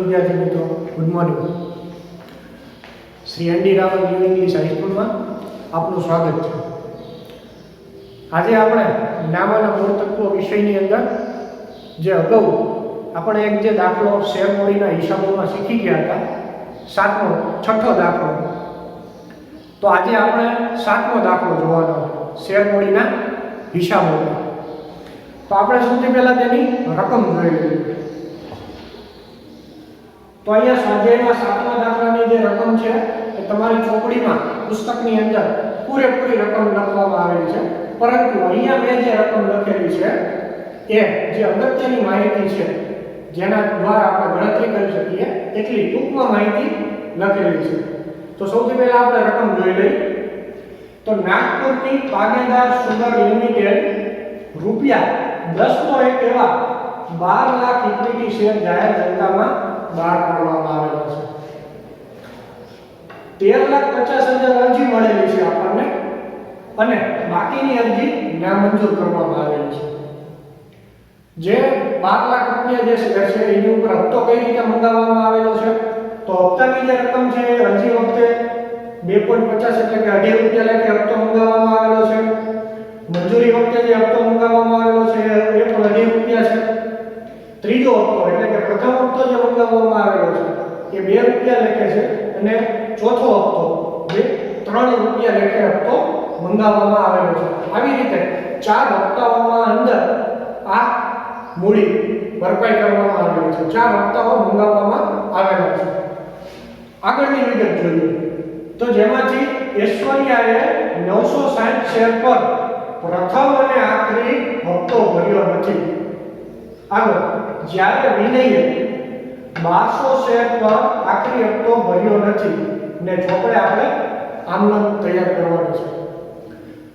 વિદ્યાર્થી મિત્રો, good morning. Shri N D Raval new English હાઈસ્કૂલમાં આપનું સ્વાગત છે. આજે આપણે નામાના મૂળ તત્વો વિષયની અંદર જે અગાઉ આપણે એક જે દાખલો શેરમૂડીના હિસાબોમાં શીખી ગયા હતા, છઠ્ઠો દાખલો, તો આજે આપણે 7મો દાખલો જોવાનો શેરમૂડીના હિસાબોમાં. તો આપણે સૌથી પહેલા તેની રકમ જોઈ લઈએ. તો અહીંયા સ્વાધ્યાયમાં 7મા દાખલાની જે રકમ છે એ તમારી ચોપડીમાં પુસ્તકની અંદર પૂરેપૂરી રકમ લખવામાં આવેલી છે, પરંતુ અહીંયા મેં જે રકમ લખેલી છે એ જે અગત્યની માહિતી છે જેના દ્વારા આપણે ગણતરી કરી શકીએ એટલી ટૂંકમાં માહિતી લખેલી છે. તો સૌથી પહેલા આપણે રકમ જોઈ લઈએ. તો નાગપુરની પાગેદાર સુગર લિમિટેડ રૂપિયા 10 એક એવા 12 લાખ ઇક્વિટી શેર જાહેર જનતામાં બહાર પાડવામાં આવેલો છે. 13,50,000 અરજી મળેલી છે આપણને અને બાકીની અરજી નામંજૂર કરવામાં આવેલી છે. જે 12 લાખ રૂપિયા જે શેર છે એની ઉપર હપ્તો કઈ રીતે મંગાવવામાં આવેલો છે? તો હપ્તાની જે રકમ છે અરજી વખતે 2.50 એટલે કે 2.5 રૂપિયા લેખે હપ્તો મંગાવવામાં આવેલો છે. મંજૂરી વખતે જે હપ્તો મંગાવવામાં આવેલો છે એ પણ 2.5 રૂપિયા છે. ત્રીજો હપ્તો એટલે કે પ્રથમ હપ્તો જે મંગાવવામાં આવેલો છે એ 2 રૂપિયા લેખે છે અને ચોથો હપ્તો જે 3 રૂપિયા લેખે હપ્તો મંગાવવામાં આવેલો છે. આવી રીતે 4 હપ્તાઓમાં અંદર આ મૂડી ભરપાઈ કરવામાં આવેલી છે. 4 હપ્તાઓ મંગાવવામાં આવેલા છે. આગળની વિગત જોઈએ તો જેમાંથી ઐશ્વર્યાએ 960 શેર પર પ્રથમ અને આખરી હપ્તો ભર્યો નથી. આગળ જ્યારે વિનયે 1200 શેર પર આખરી હપ્તો ભર્યો નથી ને ચોપડે આપણે આમનામ તૈયાર કરવાનું છે.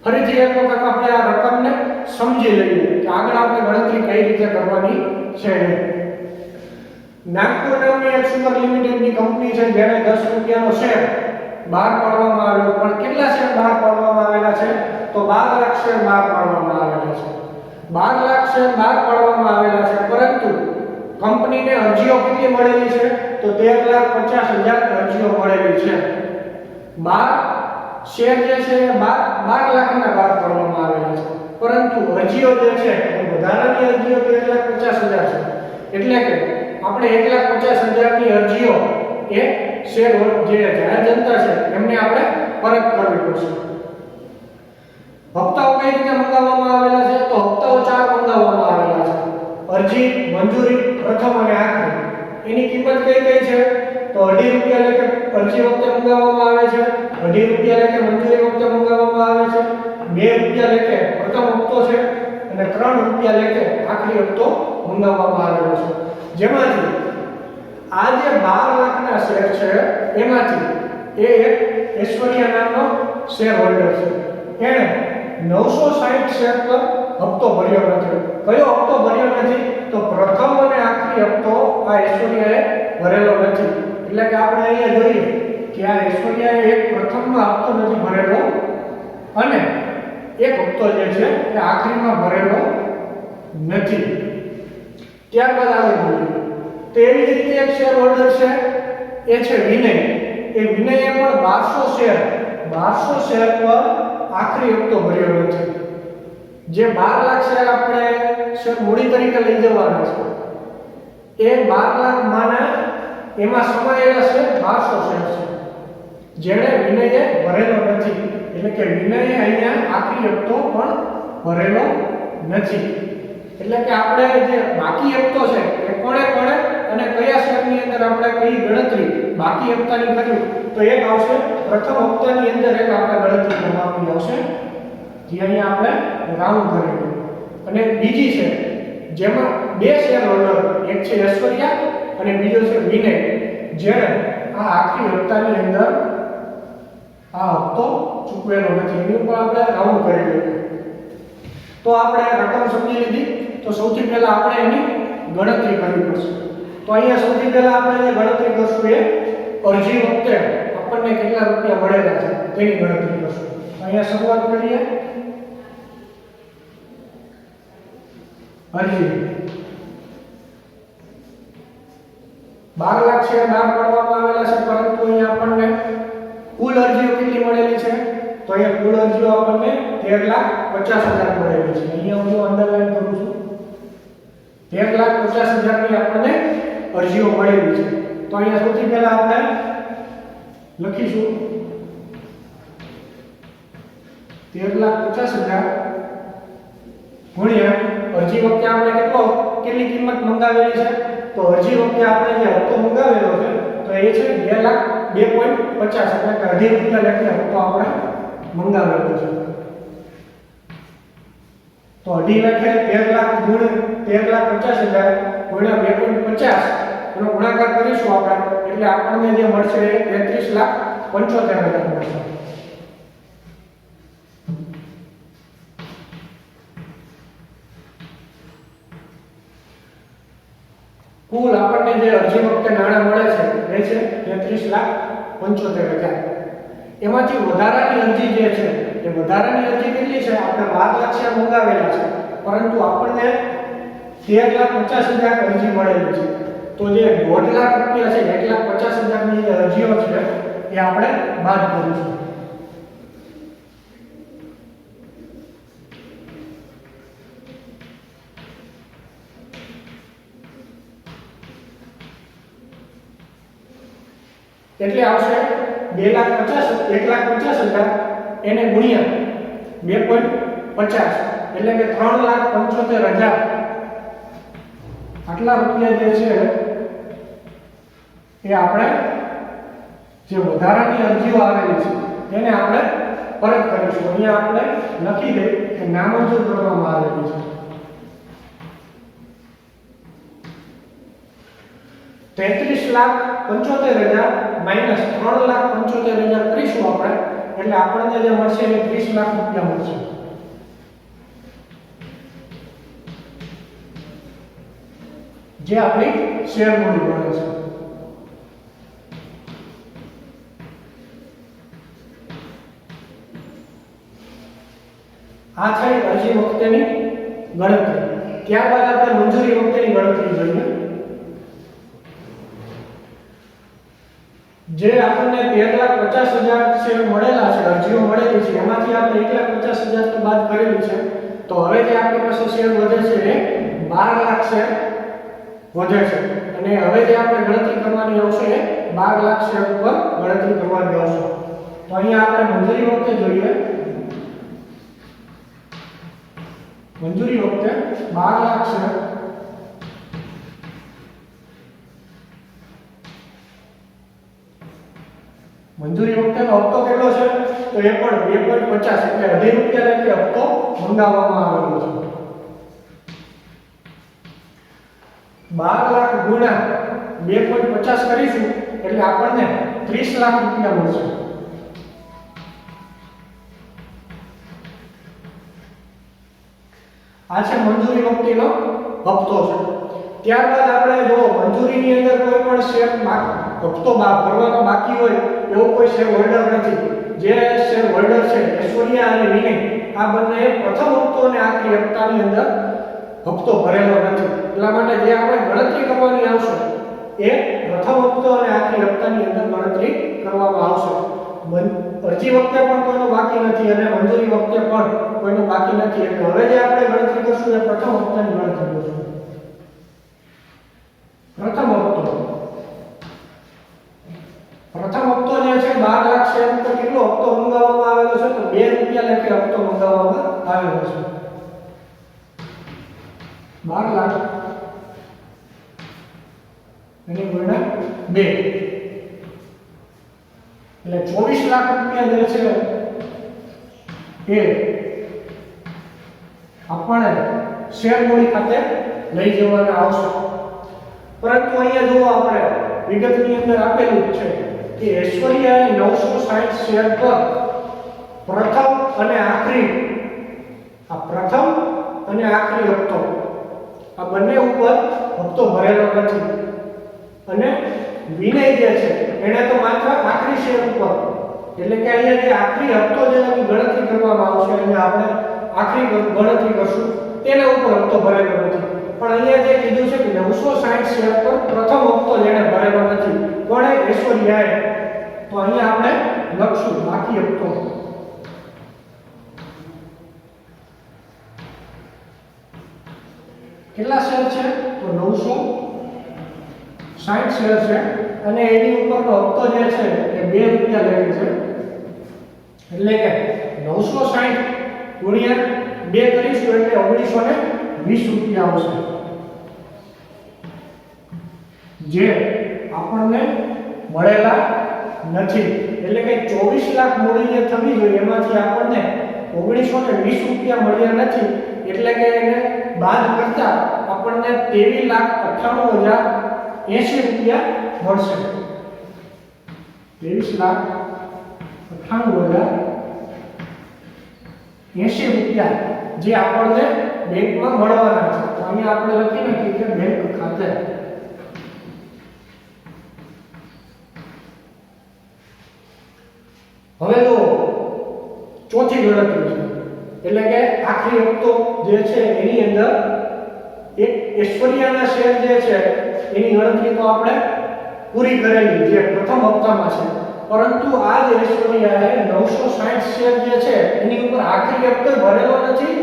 ફરીથી એક વખત આપણે આ રકમને સમજી લઈએ કે આગળ આપણે ગણતરી કઈ રીતે કરવાની છે. નાગપુર નામની એક સુગર લિમિટેડની કંપની છે જેણે 10 રૂપિયાનો શેર બહાર પાડવામાં આવ્યો. પણ કેટલા શેર બહાર પાડવામાં આવેલા છે? તો 12 લાખ શેર બહાર પાડવામાં આવેલા છે. 12 લાખ શેર બહાર પાડવામાં આવેલા છે, પરંતુ કંપનીને અરજીઓ કેટલી મળેલી છે? તો 13,50,000 અરજીઓ મળેલી છે. 12 શેર જે છે 12 લાખના બહાર પાડવામાં આવેલા છે, પરંતુ અરજીઓ જે છે એ વધારાની અરજીઓ 13,50,000 છે. એટલે કે આપણે 1,50,000 ની અરજીઓ એ શેર જે જાહેર જનતા છે એમને આપણે પરત કરવી પડશે. હપ્તાઓ કઈ રીતે મંગાવવામાં આવેલા છે? તો હપ્તાઓ 4 મંગાવવામાં આવેલા છે. અરજી, મંજૂરી, પ્રથમ અને આખરી. એની કિંમત કઈ છે? તો 2.5 રૂપિયા લેખે અરજી વખતે મંગાવવામાં આવે છે, 2.5 રૂપિયા લેખે મંજૂરી વખતે મંગાવવામાં આવે છે, 2 રૂપિયા લેખે પ્રથમ હપ્તો છે અને 3 રૂપિયા લેખે આખરી હપ્તો મંગાવવામાં આવેલો છે. જેમાંથી આ જે 12 લાખના શેર છે એમાંથી એ એક ઐશ્વર્યા નામનો શેર હોલ્ડર છે. એણે 960 શેર પર હપ્તો ભર્યો નથી. કયો હપ્તો ભર્યો નથી? તો પ્રથમ અને આખરી હપ્તો આ ઐશ્વર્યાએ ભરેલો નથી. એટલે કે આપણે અહીંયા જોઈએ કે આ ઐશ્વર્યાએ એક પ્રથમમાં હપ્તો નથી ભરેલો અને એક હપ્તો જે છે એ આખરીમાં ભરેલો નથી. ત્યારબાદ આગળ જોઈએ તો એવી જ રીતે એક શેર હોલ્ડર છે એ છે વિનય. એ વિનયે પણ 1200 શેર પર આખરી હપ્તો ભર્યો નથી. જે 12 લાખ શેર આપણે શેર મૂડી તરીકે લઈ જવાના છે એ 12 લાખ માના એમાં સમાયેલા છે 1200 શેર છે જેણે વિનયે ભરેલો નથી. એટલે કે વિનયે અહીંયા આખરી હપ્તો પણ ભરેલો નથી. એટલે કે આપણે જે બાકી હપ્તો છે એ કોણે અને કયા શેરની અંદર આપણે કઈ ગણતરી બાકી હપ્તાની કરી? તો એક આવશે પ્રથમ હપ્તાની અંદર એક આપણે ગણતરી કરવાની આવશે જે અહીંયા આપણે રાઉન્ડ કરેલું. અને બીજી છે જેમાં 2 શેર હોલ્ડર, એક છે ઐશ્વર્યા અને બીજો છે વિનય, જેણે આ આખરી હપ્તાની અંદર આ હપ્તો ચૂકવેલો નથી. એની ઉપર આપણે રાઉન્ડ કરેલું. તો આપણે રકમ સમજી લીધી. તો સૌથી પહેલા આપણે એની ગણતરી કરવી પડશે. તો અહીંયા સૌથી પહેલા આપણે જે ગણતરી કરશું એ અરજી વખતે આપણને કેટલા રૂપિયા મળેલા છે તેની ગણતરી કરશું. અહીંયા શરૂઆત કરીએ. અરજી 12 લાખ શેર બહાર પાડવામાં આવેલા છે, પરંતુ અહીંયા આપણને કુલ અરજીઓ કેટલી મળેલી છે? તો અહીંયા કુલ અરજીઓ આપણને 13,50,000 મળેલી છે. અહીંયા હું અંડરલાઈન કરું છું. 13,50,000 ની આપણને અરજીઓ મળેલી છે. તો અહીંયા સૌથી પહેલા આપણે લખીશું 13,50,000 ગુણ્યા અરજી વખતે આપણે કેટલી કિંમત મંગાવેલી છે? તો અરજી વખતે આપણે જે હપ્તો મંગાવેલો છે તો એ છે 2,50,000 એટલે કે અઢી રૂપિયા લેખે હપ્તો આપણે મંગાવેલો છે. તો અઢી લેખે 13,00,000 ગુણ્યા 13,50,000 ગુણ્યા 2.50 એનો ગુણાકાર કરીશું આપણે એટલે આપણને જે મળશે એ 33,75,000 મળશે. કુલ આપણને જે અરજી વખતે નાણાં મળે છે એ છે 33,75,000. એમાંથી વધારાની અરજી જે છે એ વધારાની અરજી કેટલી છે? આપણે 12 લાખ શેર મંગાવેલા છે, પરંતુ આપણને 13,50,000 અરજી મળેલી છે. તો જે 1.5 લાખ રૂપિયા છે 1,50,000 ની જે અરજીઓ છે એ આપણે બાદ કરીશું. એટલે આવશે 1,50,000 એને ગુણ્યા 2.50 એટલે કે 3,75,000 આટલા રૂપિયા જે છે એ આપણે જે વધારાની અરજીઓ આવેલી છે એને આપણે પરત કરીશું. અહીંયા આપણે લખી દે કે નામંજૂર કરવામાં આવેલી છે. 33,75,000 માઈનસ 3,75,000 કરીશું આપણે એટલે આપણને જે મળશે એ 30 લાખ રૂપિયા મળશે. જે આપણી શેર મૂડી મળે છે. આ થઈ અરજી વખતેની ગણતરી. ત્યારબાદ આપણે મંજૂરી વખતેની ગણતરી જોઈએ. જે આપણને 13,50,000 શેર મળેલા છે, અરજીઓ મળેલી છે, એમાંથી આપણે 1,50,000 તો બાદ કરેલી છે. તો હવે જે આપણી પાસે શેર વધે છે એ 12 લાખ શેર વધે છે. અને હવે જે આપણે ગણતરી કરવાની આવશે એ 12 લાખ શેર ઉપર ગણતરી કરવાની આવશે. તો અહીંયા આપણે મંજૂરી વખતે જોઈએ. મંજૂરી વખતે 12 લાખ શેર મંજૂરી વખતેનો હપ્તો કેટલો છે? તો એ પણ 2.50 એટલે અઢી રૂપિયા લેખે હપ્તો મંગાવવામાં આવેલો છે. 12 લાખ ગુણ્યા 2.50 કરીશું એટલે આપણને 30 લાખ રૂપિયા મળશે. આ છે મંજૂરી વખતેનો હપ્તો છે. ત્યારબાદ આપણે જો મંજૂરીની અંદર કોઈ પણ શેર હપ્તો ભરવાનો બાકી હોય એવો કોઈ શેર હોલ્ડર નથી. જે શેર હોલ્ડર છે ઐશ્વર્યા અને વિનય આ બંને પ્રથમ હપ્તો અને આખરી હપ્તાની અંદર હપ્તો ભરેલો નથી. એટલા માટે જે આપણે ગણતરી કરવાની આવશે એ પ્રથમ હપ્તો અને આખરી હપ્તાની અંદર ગણતરી કરવામાં આવશે. અરજી વખતે પણ કોઈનો બાકી નથી અને મંજૂરી વખતે પણ કોઈનો બાકી નથી. એટલે હવે જે આપણે ગણતરી કરશું એ પ્રથમ હપ્તાની ગણતરી કરશું. પ્રથમ હપ્તો જે છે 12 લાખ શેર ઉપર કેટલો હપ્તો મંગાવવામાં આવેલો છે? તો 2 રૂપિયા લેખે હપ્તો મંગાવવામાં આવેલો છે. 12 લાખ એની ગુણ્યા 2 એટલે 24 લાખ રૂપિયા જે છે એ આપણે શેર મૂડી ખાતે લઈ જવાના આવશે. પરંતુ અહીંયા જુઓ આપણે વિગતની અંદર આપેલું છે કે ઐશ્વર્યાએ 960 શેર પર પ્રથમ અને આખરી હપ્તો આ બંને ઉપર હપ્તો ભરેલો નથી. અને વિનય જે છે એને તો માત્ર આખરી શેર ઉપર એટલે કે અહીંયા જે આખરી હપ્તો જેની ગણતરી કરવામાં આવશે અને આપણે આખરી ગણતરી કરશું તેના ઉપર હપ્તો ભરેલો નથી. પણ અહીંયા જે કીધું છે કે 960 શેર પર પ્રથમ હપ્તો જેણે ભરેલો નથી, કોણે? ઐશ્વર્યાએ. તો અહીંયા આપણે લખશું બાકી હપ્તો. કેટલા શેર છે? તો 960 શેર છે અને એની ઉપરનો હપ્તો જે છે એ 2 રૂપિયા લેખે છે. એટલે કે 960 ગુણ્યા 2 કરીશું એટલે 1920 રૂપિયા આવશે, જે આપણને મળેલા નથી. એટલે કે 24 લાખ મૂડી જે થવી જોઈએ એમાંથી આપણને 1920 રૂપિયા મળ્યા નથી. એટલે કે એને બાદ કરતા આપણને 23,98,080 રૂપિયા મળશે. 23,98,080 રૂપિયા જે આપણને બેંકમાં મળવાના છે. તો અહીંયા આપણે લખી નાખીએ કે બેંક ખાતે. હવે જો ચોથી ગણતરી છે, એટલે કે આખરી હપ્તો જે છે એની અંદર એક ઐશ્વર્યાના શેર જે છે એની ગણતરી તો આપણે પૂરી કરેલી જે પ્રથમ હપ્તામાં છે, પરંતુ આ જે ઐશ્વર્યાએ 960 શેર જે છે એની ઉપર આખરી હપ્તો ભરેલો નથી.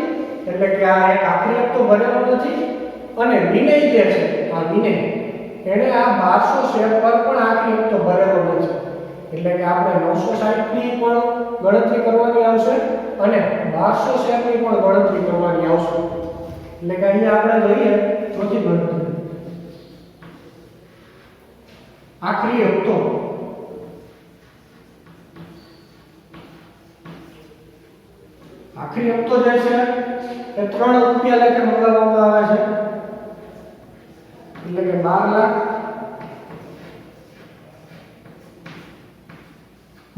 એટલે કે આ એક આખરી હપ્તો ભરેલો નથી. અને વિનય જે છે, આ વિનય એને આ 1200 શેર પર પણ આખરી હપ્તો ભરેલો નથી. એટલે કે આપણે 960 ની પણ ગણતરી કરવાની આવશે અને 1200 શેરની પણ ગણતરી કરવાની આવશે. એટલે કે અહીંયા આપણે જોઈએ ચોથી ગણતરી, આખરી હપ્તો. આખરી હપ્તો જે છે એ 3 રૂપિયા લેખે મંગાવવામાં આવે છે. એટલે કે 12 લાખ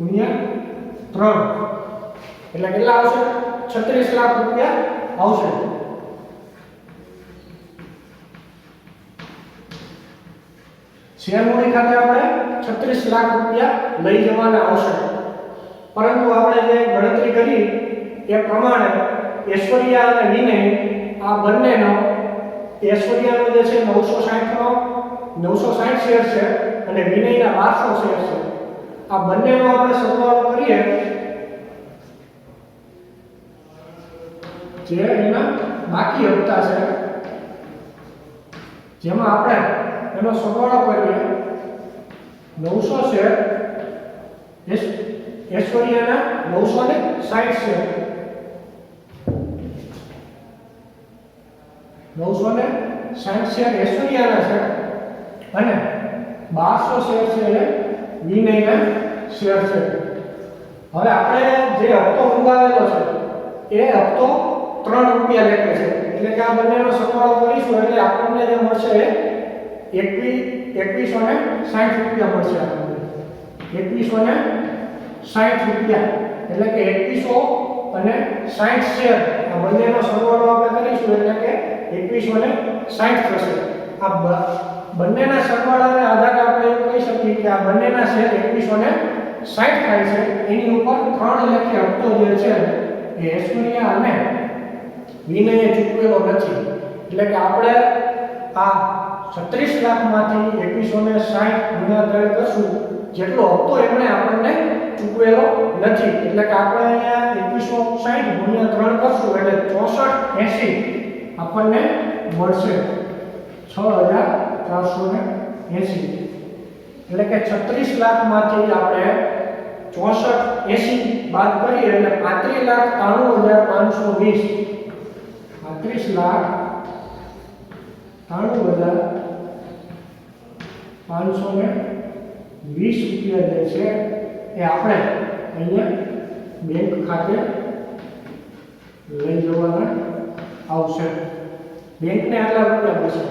ગુણ્યા 3 એટલે કેટલા આવશે? 36 લાખ રૂપિયા આવશે. શેર મૂડી ખાતે આપણે 36 લાખ રૂપિયા લઈ જવાના આવશે. પરંતુ આપણે જે ગણતરી કરી એ પ્રમાણે ઐશ્વર્યા અને વિનય આ બંનેનો, ઐશ્વર્યાનો જે છે 960 શેર છે અને વિનયના 1200 શેર છે. આ બંનેનો આપણે સરવાળો કરીએ જે એના બાકી હપ્તા છે, જેમાં આપણે એનો સરવાળો કરીએ 900 શેર ઐશ્વર્યાના 960 શેર, 960 શેર ઐશ્વર્યાના છે અને 1200 શેર છે એ વિનયના શેર છે. હવે આપણે જે હપ્તો મંગાવેલો છે એ હપ્તો 3 રૂપિયા લેખે છે. એટલે કે આ બંનેનો સરવાળો કરીશું એટલે આપણને જે મળશે એ 2160 રૂપિયા મળશે. આપણને 2160 રૂપિયા એટલે કે 2160 શેર આ બંનેનો સરવાળો આપણે કરીશું એટલે કે 2160 થશે. આ બંનેના સરવાળાને આધારે આપણે એમ કહી શકીએ કે આ બંનેના શેર 2160 થાય છે. એની ઉપર 3 લેખે હપ્તો જે છે એ ઐશ્વર્યા અને વિનયે ચૂકવેલો નથી. એટલે કે આપણે આ 36 લાખમાંથી 2160 ગુણ્યા 3 કરશું જેટલો હપ્તો એમણે આપણને ચૂકવેલો નથી. એટલે કે આપણે અહીંયા 2160 ગુણ્યા 3 કરશું એટલે 6480 આપણને મળશે 6480. એટલે કે 36 લાખમાંથી આપણે 6480 બાદ કરીએ એટલે 35,93,520, 35,93,520 રૂપિયા જે છે એ આપણે અહીંયા બેંક ખાતે લઈ જવાના આવશે. બેંકને આટલા રૂપિયા મળશે.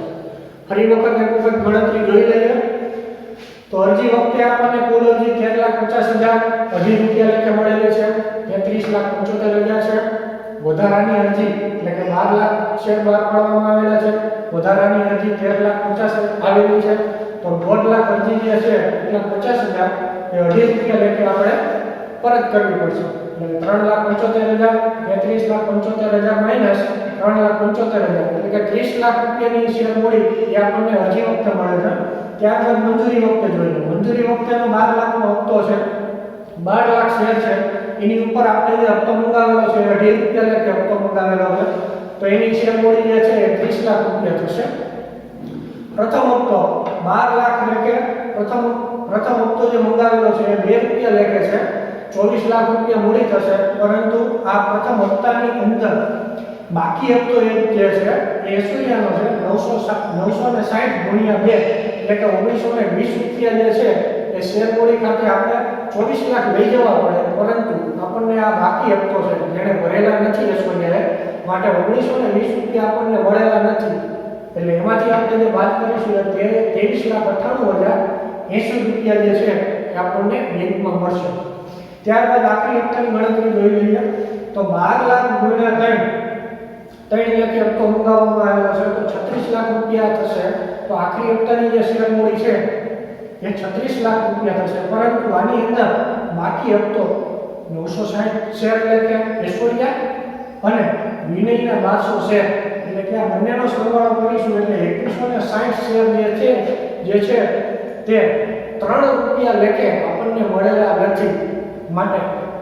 ફરી વખત એક વખત ગણતરી જોઈ લઈએ તો અરજી વખતે આપણને કુલ અરજી 13,50,000 અઢી રૂપિયા લેખે મળેલી છે. 33,75,000 છે. વધારાની અરજી એટલે કે 12 લાખ શેર બહાર પાડવામાં આવેલા છે. વધારાની અરજી 13,50,000 આવેલી છે. તો 1.5 લાખ અરજી જે છે એટલે 50,000 એ અઢી રૂપિયા લેખે આપણે પરત કરવી પડશે. એટલે 3,75,000 33,75,000 માઈનસ 3,75,000 એટલે કે 30 લાખ રૂપિયાની શેર મૂડી એ આપણને અરજી વખતે મળે છે. ત્યારબાદ મંજૂરી વખતે જોઈએ. મંજૂરી વખતેનો 12 લાખનો હપ્તો છે, 12 લાખ શેર છે, એની ઉપર આપણે જે હપ્તો મંગાવેલો છે 2.5 રૂપિયા લેખે હપ્તો મંગાવેલો છે, તો એની શેર મૂડી જે છે એ 30 લાખ રૂપિયા થશે. પ્રથમ હપ્તો 12 લાખ લેખે પ્રથમ હપ્તો જે મંગાવેલો છે એ 2 રૂપિયા લેખે છે, 24 લાખ રૂપિયા મૂડી થશે. પરંતુ આ પ્રથમ હપ્તાની અંદર બાકી હપ્તો એ જે છે એ એસોરિયાનો છે 960 ગુણ્યા 2 એટલે કે 1920 રૂપિયા જે છે એ શેર મૂડી ખાતે આપણે 24 લાખ લઈ જવા પડે, પરંતુ આપણને આ બાકી હપ્તો છે જેને ભરેલા નથી એસોરિયાએ, માટે 1920 રૂપિયા આપણને મળેલા નથી. એટલે એમાંથી આપણે જે બાદ કરીશું એ 23,98,080 રૂપિયા જે છે એ આપણને બેંકમાં મળશે. ત્યારબાદ આખરી હપ્તાની ગણતરી જોઈ લઈએ તો 12 લાખ ગુણ્યા 3 લાખ હપ્તો મંગાવવામાં આવ્યો છે તો 36 લાખ રૂપિયા થશે. તો આખરી હપ્તાની જે શેર મૂડી છે એ 36 લાખ રૂપિયા થશે. પરંતુ આની અંદર બાકી હપ્તો 960 શેર એટલે કે એસોરિયા અને વિનયના 1200 શેર એટલે કે આ બંનેનો સરવાળો કરીશું એટલે 2160 શેર જે છે તે 3 રૂપિયા લેખે આપણને મળેલા નથી. માટે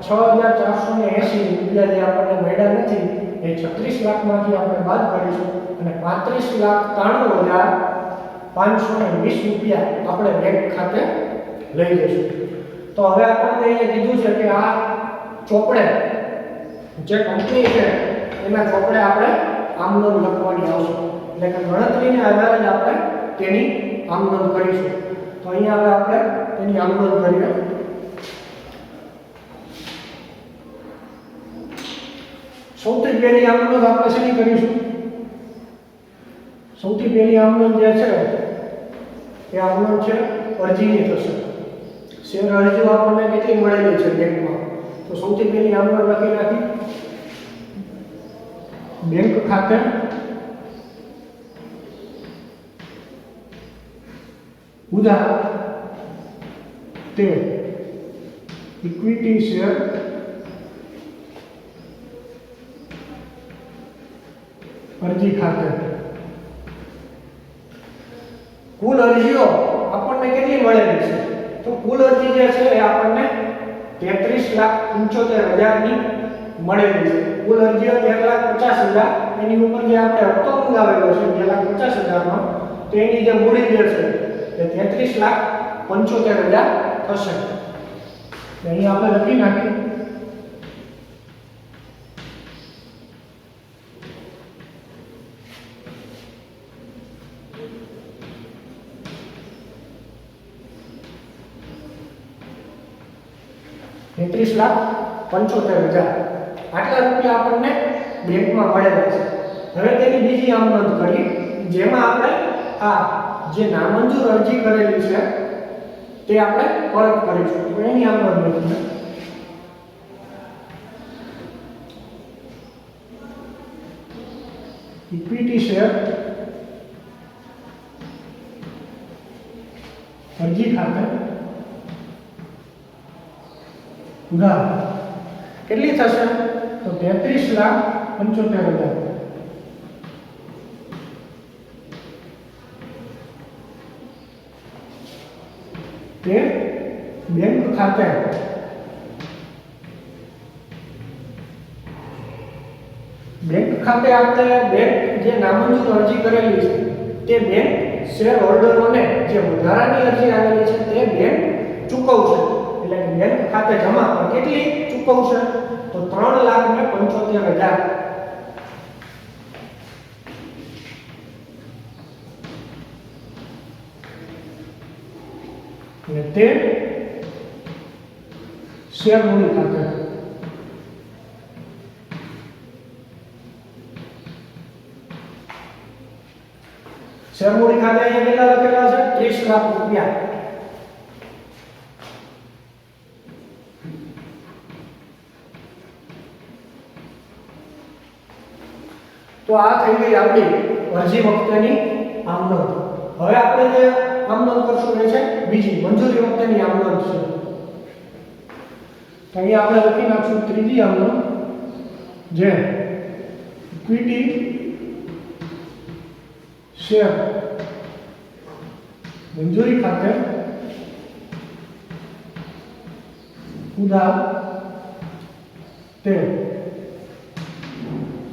6,480 રૂપિયા જે આપણને મળ્યા નથી એ 36 લાખમાંથી આપણે બાદ કરીશું અને 35,93,520 રૂપિયા આપણે બેંક ખાતે લઈ જઈશું. તો હવે આપણને અહીંયા કીધું છે કે આ ચોપડે જે કંપની છે એના ચોપડે આપણે આમનોંધ લખવાની આવશે, એટલે કે ગણતરીને આધારે જ આપણે તેની આમનોંધ કરીશું. તો અહીંયા હવે આપણે તેની આમનોંધ કરીએ. સૌથી પહેલી આમનોંધ આપણે શેની કરીશું? સૌથી પહેલી આમનોંધ જે છે એ આમનોંધ છે અરજીની થશે. શેર અરજીઓ આપણને કેટલી મળેલી છે બેંકમાં, તો સૌથી પહેલી આમનોંધ લખી નાખી. બેંક ખાતે ઉધાર તે ઇક્વિટી શેર અરજી ખાતે કુલ અરજીઓ આપણને કેટલી મળેલી છે? તો કુલ અરજી જે છે એ આપણને 33,75,000 ની મળેલી છે. કુલ અરજીઓ 13,50,000, એની ઉપર જે આપણે હપ્તો મંગાવેલો છે 2,50,000 નો, તો એની જે મૂડી જે છે એ 33,75,000 થશે. અહીં આપણે લખી નાખીએ. ₹33,75,000 આટલા રૂપિયા આપણને બેંકમાં મળેલા છે. હવે તેની બીજી આમનોંધ કરી જેમાં આપણે આ જે નામંજૂર અરજી કરેલી છે તે આપણે પરત કરીશું. તો એની આમનોંધ લખીએ. ઇક્વિટી શેર અરજી ખાતે ઉધાર કેટલી થશે? તો 33,75,000. તે બેંક ખાતે આપણે બેંક જે નામંજૂર અરજી કરેલી છે તે બેંક શેર હોલ્ડરોને જે વધારાની અરજી આવેલી છે તે બેંક ચૂકવશે. એટલે કે બેંક ખાતે જમા પણ કેટલી ચૂકવશે? તો 3,75,000. અને તે શેર મૂડી ખાતે શેર મૂડી ખાતે અહીંયા કેટલા લખેલા છે? 30 લાખ રૂપિયા. તો આ થઈ ગઈ આપણી અરજી વખતેની આમનોંધ. હવે આપણે જે આમનોંધ કરશું એ છે બીજી મંજૂરી વખતેની આમનોંધ છે. તો અહીંયા આપણે લખી નાખશું ત્રીજી આમનોંધ જે ઇક્વિટી શેર મંજૂરી ખાતે ઉધાર તે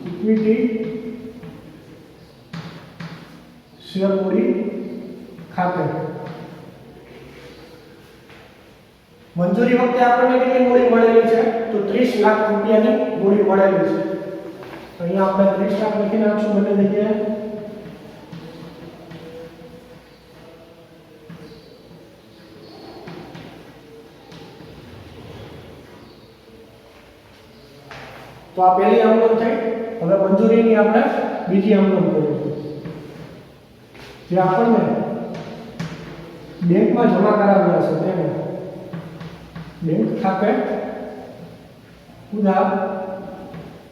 ઇક્વિટી શેર મૂડી ખાતે મંજૂરી વખતે આપણને કેટલી મૂડી મળેલી છે તો 30 લાખ રૂપિયાની મૂડી મળેલી છે. અહીંયા આપણે 30 લાખ લખી નાખશું બંને જગ્યાએ. તો આ પહેલી આમનોંધ થઈ. હવે મંજૂરીની આપણે બીજી આમનોંધ કરીશું જે આપણને બેંકમાં જમા કરાવ્યા છે તેને બેંક ખાતે ઉધાર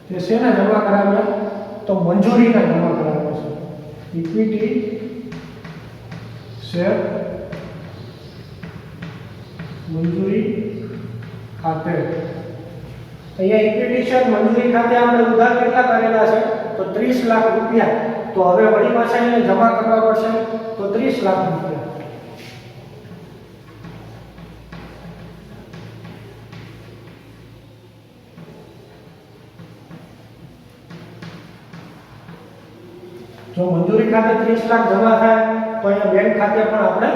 તે શેના જમા કરાવ્યા તો મંજૂરીના જમા કરાવ્યા છે. ઇક્વિટી શેર મંજૂરી ખાતે. અહીંયા ઇક્વિટી શેર મંજૂરી ખાતે આપણે ઉધાર કેટલા કરેલા છે તો 30 લાખ રૂપિયા. તો હવે વળી પાછા એને જમા કરવા પડશે તો 30 લાખ રૂપિયા. જો મંજૂરી ખાતે 30 લાખ જમા થાય તો અહીંયા બેંક ખાતે પણ આપણે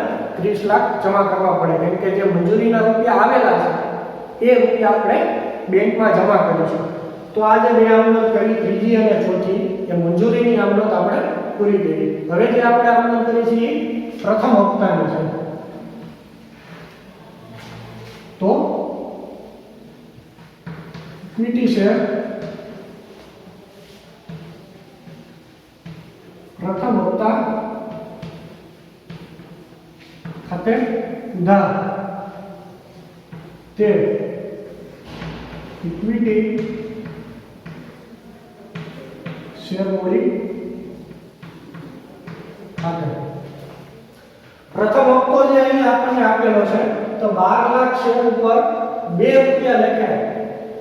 30 લાખ જમા કરવા પડે કેમ કે જે મંજૂરીના રૂપિયા આવેલા છે એ રૂપિયા આપણે બેંકમાં જમા કરીશું. તો આ જે બે આમનોંધ કરી ત્રીજી અને ચોથી એ મંજૂરીની આમનોંધ આપણે પૂરી કરી. હવે જે આપણે આમનોંધ કરી છે એ પ્રથમ હપ્તાની છે. તો ઇક્વિટી શેર પ્રથમ હપ્તા ખાતે ઉધાર તે ઇક્વિટી શેર મૂડી ખાતે. પ્રથમ હપ્તો જે અહીં આપણને આપેલો છે તો 12 લાખ શેર ઉપર 2 રૂપિયા લેખે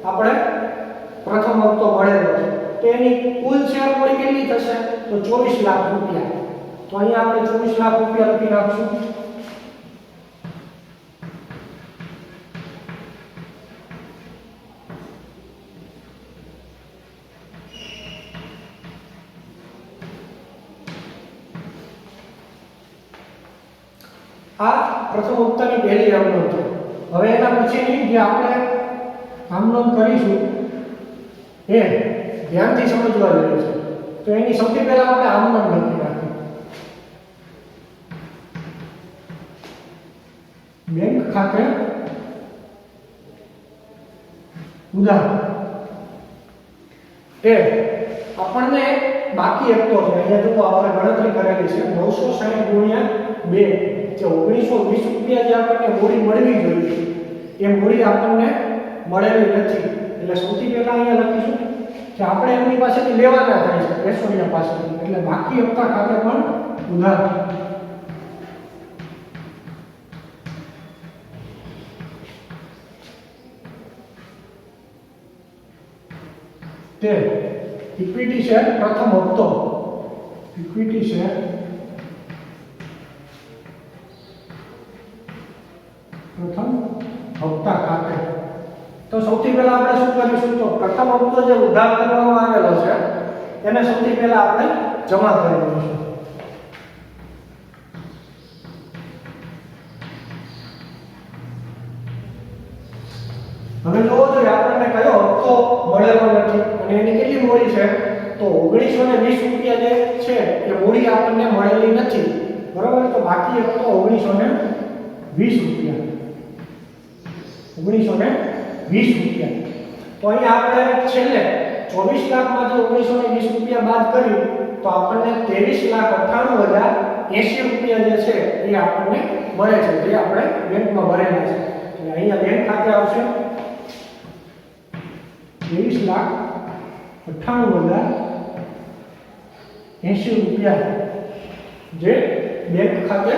આપણે પ્રથમ હપ્તો મળેલો છે. તો એની કુલ શેર મૂડી કેટલી થશે તો 24 લાખ રૂપિયા. તો અહીંયા આપણે 24 લાખ રૂપિયા લખી નાખશું. આ પ્રથમ હપ્તાની પહેલી આમનોંધ છે. હવે એના પછીની જે આપણે આમનોંધ કરીશું એ ધ્યાનથી સમજવા જેવી છે. તો એની સૌથી પહેલા આપણે આમનોંધ લખી નાખીએ. બેંક ખાતે ઉધાર તે આપણને બાકી હપ્તો છે. અહીંયા જો આપણે ગણતરી કરેલી છે 960 ગુણ્યા 2 જે 1920 રૂપિયા જે આપણને મૂડી મળવી જોઈએ એ મૂડી આપણને મળેલી નથી. એટલે સૌથી પહેલા અહીંયા લખીશું કે આપણે એમની પાસેથી લેવાના થાય છે પેશોનિયા પાસેથી. એટલે બાકી હપ્તા ખાતે પણ ઉધાર તે ઇક્વિટી શેર પ્રથમ હપ્તો ઇક્વિટી શેર પ્રથમ હપ્તા ખાતે. તો સૌથી પહેલા આપણે શું કરીશું તો પ્રથમ હપ્તો જે ઉધાર કરવામાં આવેલો છે એને સૌથી પહેલા આપણે જમા કરી દઈશું. હવે જોવો જોઈએ આપણને કયો હપ્તો મળેલો નથી અને એની કેટલી મૂડી છે તો 1920 રૂપિયા જે છે એ મૂડી આપણને મળેલી નથી. બરાબર. તો બાકી હપ્તો 1920 રૂપિયા 1920 રૂપિયા. તો અહીંયા આપણે છેલ્લે 24 લાખમાંથી 1920 રૂપિયા બાદ કરી તો આપણને 23,98,080 રૂપિયા જે છે એ આપણને મળે છે જે આપણે બેંકમાં ભરેલા છે. એટલે અહીંયા બેંક ખાતે આવશે 23,98,080 રૂપિયા જે બેંક ખાતે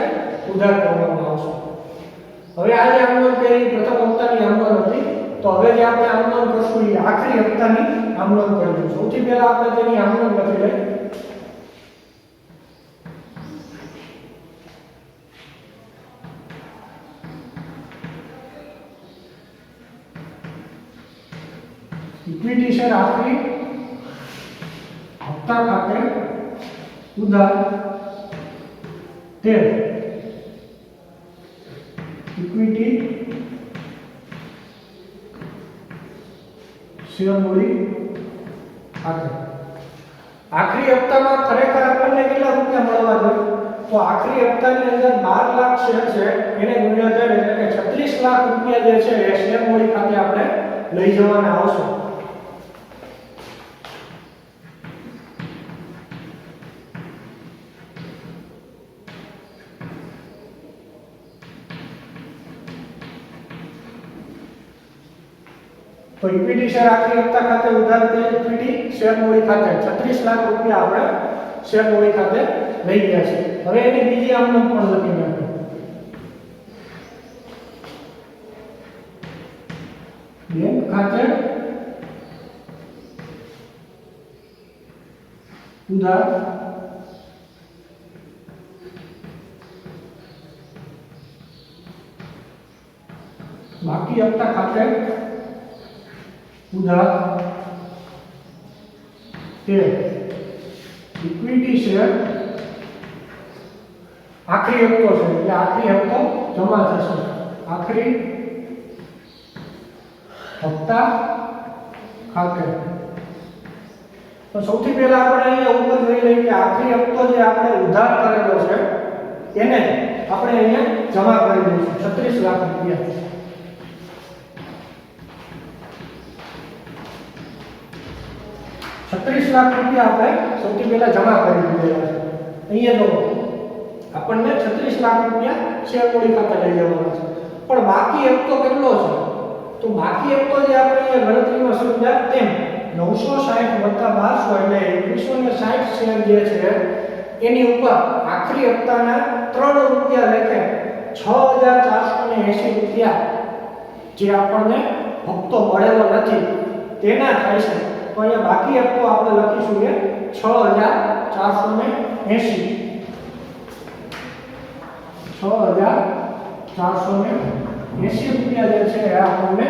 ઉધાર કરવામાં આવશે. હવે આજે આમનોંધ કરી પ્રથમ હપ્તાની આમનોંધ હતી તો હવે જે આપણે આમનોંધ કરશું એ આખરી હપ્તાની આમનોંધ કરીશું. સૌથી પહેલા આપણે તેની આમનોંધ લખી લઈએ. ઇક્વિટી શેર આખરી હપ્તા ખાતે ઉધાર 13 ઇક્વિટી શેર મૂડી ખાતે. આખરી હપ્તામાં ખરેખર આપણને કેટલા રૂપિયા મળવા જોઈએ? તો આખરી હપ્તાની અંદર 12 લાખ શેર છે એને ગુણ્યા 13 એટલે કે 36 લાખ રૂપિયા જે છે એ શેર મૂડી ખાતે આપણે લઈ જવાના આવશે. તો ઇક્વિટી શેર આખરી હપ્તા ખાતે ઉધાર તે ઇક્વિટી શેર મૂડી ખાતે 36 લાખ રૂપિયા આપણે શેર મૂડી ખાતે લઈ ગયા છે. હવે એની બીજી આમનોંધ પણ લખી નાખો. બેંક ખાતે ઉધાર બાકી હપ્તા ખાતે ઉધાર 13 ઇક્વિટી શેર આખરી હપ્તો છે એટલે આખરી હપ્તો જમા થશે. આખરી હપ્તા ખાતે તો સૌથી પહેલા આપણે અહીંયા ઉપર જોઈ લઈએ કે આખરી હપ્તો જે આપણે ઉધાર કરેલો છે એને આપણે અહીંયા જમા કરી દઈશું 36 લાખ રૂપિયા. 36 લાખ રૂપિયા આપણે સૌથી પહેલા જમા કરી દીધેલા છે. અહીંયા તો આપણને 36 લાખ રૂપિયા શેર મૂડી ખાતે લઈ જવાના છે. પણ બાકી હપ્તો કેટલો છે? તો બાકી હપ્તો જે આપણે અહીંયા ગણતરીમાં સમજાય તેમ 960 + 1200 એટલે 2160 શેર જે છે એની ઉપર આખરી હપ્તાના 3 રૂપિયા લેખે 6480 રૂપિયા જે આપણને હપ્તો મળેલો નથી તેના થાય છે. તો અહીંયા બાકી હપ્તો આપણે લખીશું કે 6480 રૂપિયા જે છે એ આપણને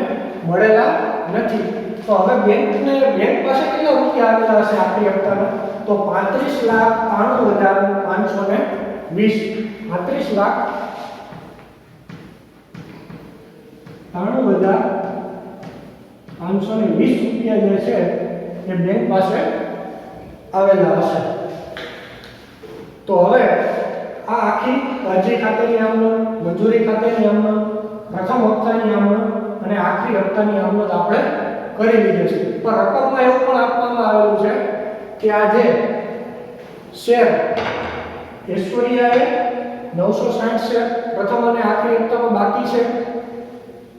મળેલા નથી. તો હવે બેંક પાસે કેટલા રૂપિયા આવેલા હશે આખરી હપ્તાના? તો 35,93,520 રૂપિયા જે છે એ બેંક પાસે આવેલા હશે. તો હવે આ આખી અરજી ખાતેની આમનોંધ, મંજૂરી ખાતેની આમનોંધ, પ્રથમ હપ્તાની આમનોંધ અને આખરી હપ્તાની આમનોંધ આપણે કરી લીધી છે. પણ રકમમાં એવું પણ આપવામાં આવેલું છે કે આ જે શેર ઐશ્વર્યાએ 960 શેર પ્રથમ અને આખરી હપ્તામાં બાકી છે,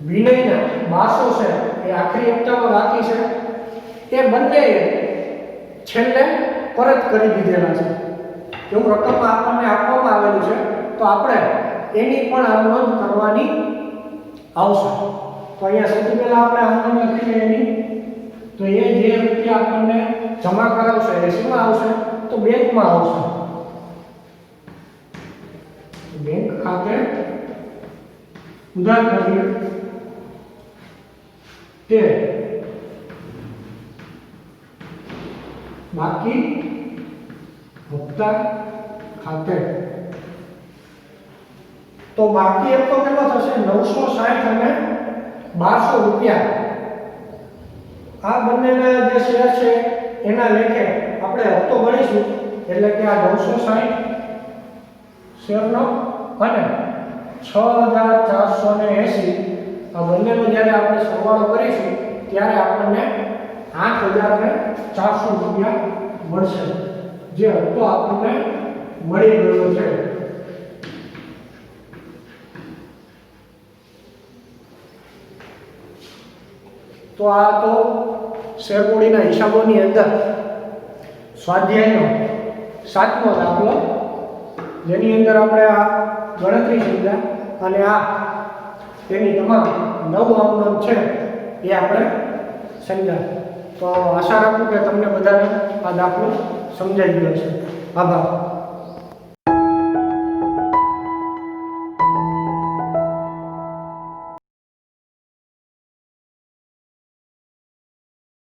વિનયના 1200 શેર એ આખરી હપ્તામાં બાકી છે, એ બંને છેલ્લે પરત કરી દીધેલા છે. એવું રકમમાં આપણને આપવામાં આવેલું છે તો આપણે એની પણ આમનોંધ કરવાની આવશે. તો અહીંયા સૌથી પહેલા આપણે આમનોંધ લખી લઈએ એની. તો એ જે રૂપિયા આપણને જમા કરાવશે એ શેમાં આવશે? તો બેંકમાં આવશે. બેંક ખાતે ઉધાર કરીએ તે બાકી હપ્તા ખાતે. તો બાકી હપ્તો કેટલો થશે? 960 અને 1200 રૂપિયા. આ બંનેના જે શેર છે એના લેખે આપણે હપ્તો ગણીશું એટલે કે આ 960 શેરનો અને 6480 આ બંનેનો જ્યારે આપણે સરવાળો કરીશું ત્યારે આપણને 8400 રૂપિયા મળશે જે હપ્તો આપણને મળી ગયો છે. તો આ તો શેર મૂડીના હિસાબોની અંદર સ્વાધ્યાયનો 7મો દાખલો જેની અંદર આપણે આ ગણતરી સમજ્યા અને આ તેની તમામ 9 આમનોંધ છે એ આપણે સમજ્યા. તો આશા રાખું કે તમને બધાને આ દાખલો સમજાઈ ગયો છે. આભાર.